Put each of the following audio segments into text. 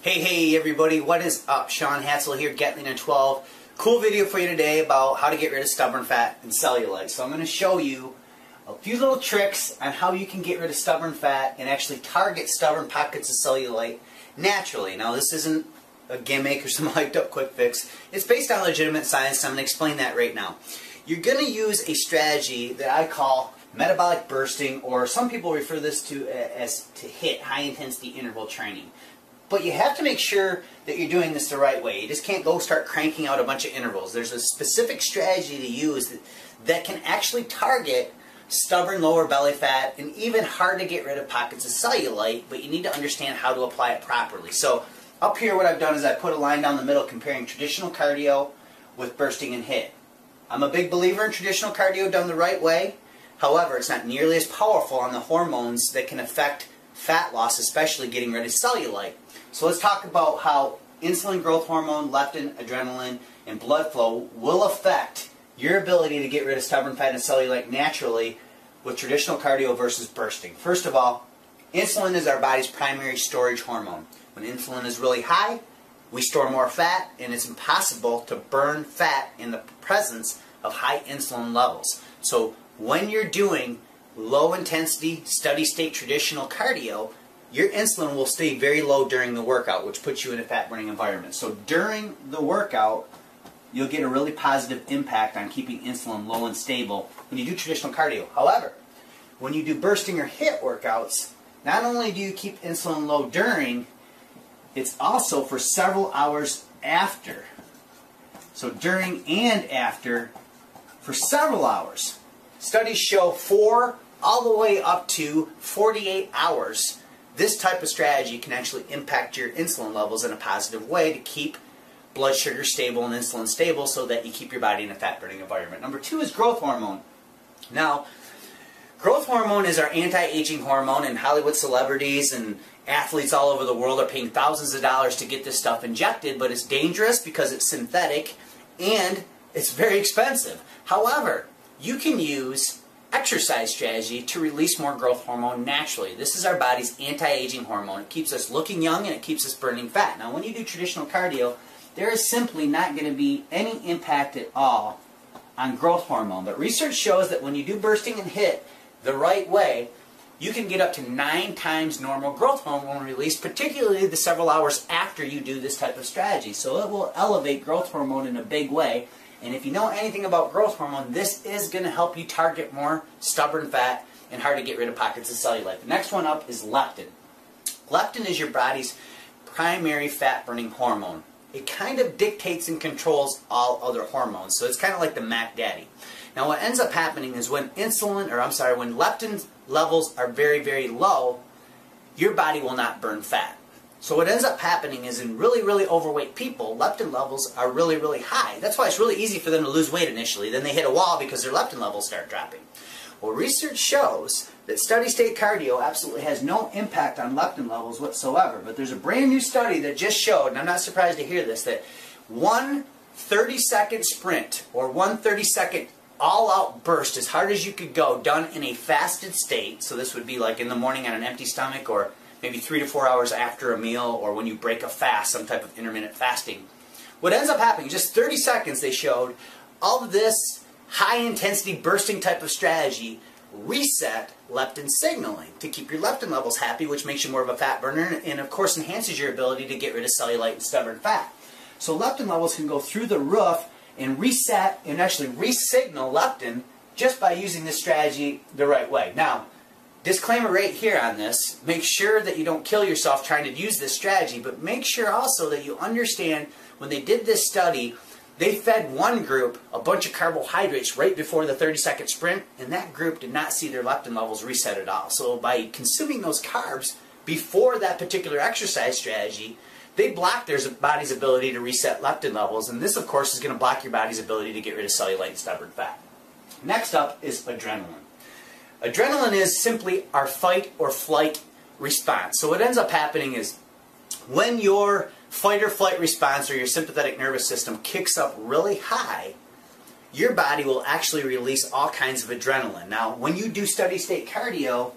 Hey everybody, what is up? Sean Hatzel here, Gatling 12. Cool video for you today about how to get rid of stubborn fat and cellulite. So I'm going to show you a few little tricks on how you can get rid of stubborn fat and actually target stubborn pockets of cellulite naturally. Now this isn't a gimmick or some hyped up quick fix. It's based on legitimate science, and I'm going to explain that right now. You're going to use a strategy that I call metabolic bursting, or some people refer this to as HIIT, high intensity interval training. But you have to make sure that you're doing this the right way. You just can't go start cranking out a bunch of intervals. There's a specific strategy to use that can actually target stubborn lower belly fat and even hard to get rid of pockets of cellulite, but you need to understand how to apply it properly. So up here what I've done is I put a line down the middle comparing traditional cardio with bursting and HIIT. I'm a big believer in traditional cardio done the right way. However, it's not nearly as powerful on the hormones that can affect fat loss, especially getting rid of cellulite. So let's talk about how insulin growth hormone, leptin, adrenaline, and blood flow will affect your ability to get rid of stubborn fat and cellulite naturally with traditional cardio versus bursting. First of all, insulin is our body's primary storage hormone. When insulin is really high, we store more fat, and it's impossible to burn fat in the presence of high insulin levels. So when you're doing low intensity, steady state traditional cardio, your insulin will stay very low during the workout, which puts you in a fat burning environment. So during the workout, you'll get a really positive impact on keeping insulin low and stable when you do traditional cardio. However, when you do bursting or HIIT workouts, not only do you keep insulin low during, it's also for several hours after. So during and after, for several hours. Studies show 4 all the way up to 48 hours. This type of strategy can actually impact your insulin levels in a positive way to keep blood sugar stable and insulin stable so that you keep your body in a fat burning environment. Number 2 is growth hormone. Now, growth hormone is our anti-aging hormone, and Hollywood celebrities and athletes all over the world are paying thousands of dollars to get this stuff injected, but it's dangerous because it's synthetic and it's very expensive. However, you can use exercise strategy to release more growth hormone naturally. This is our body's anti-aging hormone. It keeps us looking young and it keeps us burning fat. Now when you do traditional cardio, there is simply not going to be any impact at all on growth hormone. But research shows that when you do bursting and HIIT the right way, you can get up to 9 times normal growth hormone release, particularly the several hours after you do this type of strategy. So it will elevate growth hormone in a big way. And if you know anything about growth hormone, this is going to help you target more stubborn fat and hard to get rid of pockets of cellulite. The next one up is leptin. Leptin is your body's primary fat-burning hormone. It kind of dictates and controls all other hormones, so it's kind of like the Mac Daddy. Now what ends up happening is when when leptin levels are very, very low, your body will not burn fat. So what ends up happening is in really, really overweight people, leptin levels are really, really high. That's why it's really easy for them to lose weight initially. Then they hit a wall because their leptin levels start dropping. Well, research shows that steady state cardio absolutely has no impact on leptin levels whatsoever. But there's a brand new study that just showed, and I'm not surprised to hear this, that one 30-second sprint or one 30-second all-out burst as hard as you could go done in a fasted state, so this would be like in the morning on an empty stomach or maybe 3 to 4 hours after a meal or when you break a fast, some type of intermittent fasting. What ends up happening, just 30 seconds they showed, all of this high-intensity bursting type of strategy reset leptin signaling to keep your leptin levels happy, which makes you more of a fat burner and of course enhances your ability to get rid of cellulite and stubborn fat. So leptin levels can go through the roof and reset and actually re-signal leptin just by using this strategy the right way. Now, disclaimer right here on this, make sure that you don't kill yourself trying to use this strategy, but make sure also that you understand when they did this study, they fed one group a bunch of carbohydrates right before the 30-second sprint, and that group did not see their leptin levels reset at all. So by consuming those carbs before that particular exercise strategy, they block their body's ability to reset leptin levels, and this of course is going to block your body's ability to get rid of cellulite and stubborn fat. Next up is adrenaline. Adrenaline is simply our fight or flight response. So what ends up happening is when your fight or flight response or your sympathetic nervous system kicks up really high, your body will actually release all kinds of adrenaline. Now, when you do steady state cardio,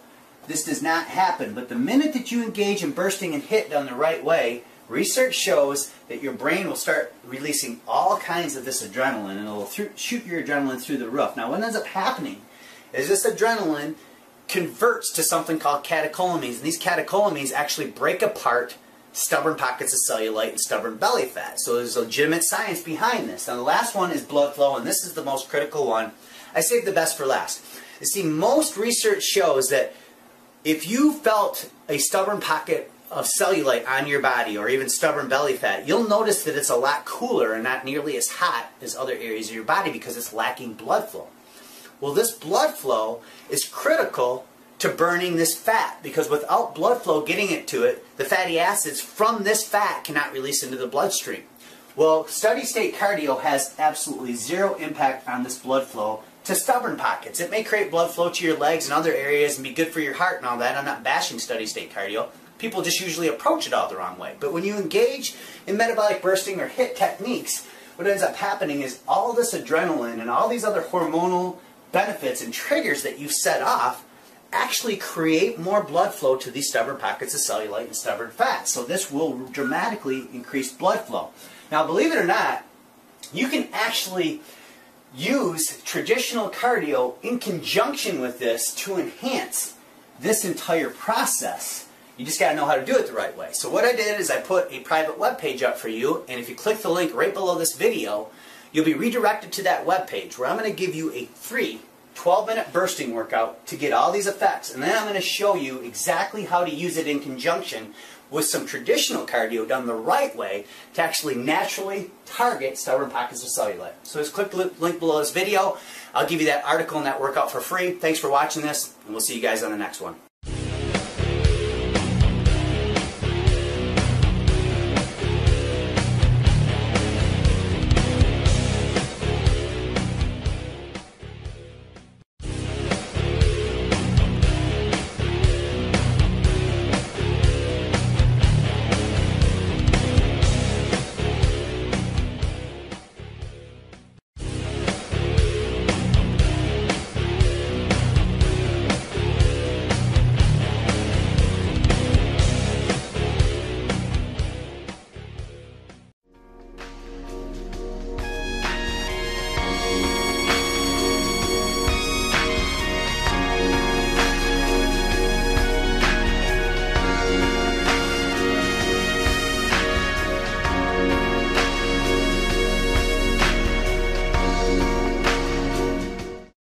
this does not happen, but the minute that you engage in bursting and HIIT done the right way, research shows that your brain will start releasing all kinds of this adrenaline, and it will shoot your adrenaline through the roof. Now, what ends up happening is this adrenaline converts to something called catecholamines, and these catecholamines actually break apart stubborn pockets of cellulite and stubborn belly fat. So there's legitimate science behind this. Now the last one is blood flow, and this is the most critical one. I saved the best for last. You see, most research shows that if you felt a stubborn pocket of cellulite on your body or even stubborn belly fat, you'll notice that it's a lot cooler and not nearly as hot as other areas of your body because it's lacking blood flow. Well, this blood flow is critical to burning this fat, because without blood flow getting it to it, the fatty acids from this fat cannot release into the bloodstream. Well, steady state cardio has absolutely zero impact on this blood flow to stubborn pockets. It may create blood flow to your legs and other areas and be good for your heart and all that. I'm not bashing steady state cardio. People just usually approach it all the wrong way. But when you engage in metabolic bursting or HIIT techniques, what ends up happening is all this adrenaline and all these other hormonal benefits and triggers that you've set off actually create more blood flow to these stubborn pockets of cellulite and stubborn fat. So this will dramatically increase blood flow. Now, believe it or not, you can actually use traditional cardio in conjunction with this to enhance this entire process. You just got to know how to do it the right way. So what I did is I put a private web page up for you, and if you click the link right below this video, you'll be redirected to that web page where I'm going to give you a free 12-minute bursting workout to get all these effects, and then I'm going to show you exactly how to use it in conjunction with some traditional cardio done the right way to actually naturally target stubborn pockets of cellulite. So just click the link below this video. I'll give you that article and that workout for free. Thanks for watching this, and we'll see you guys on the next one.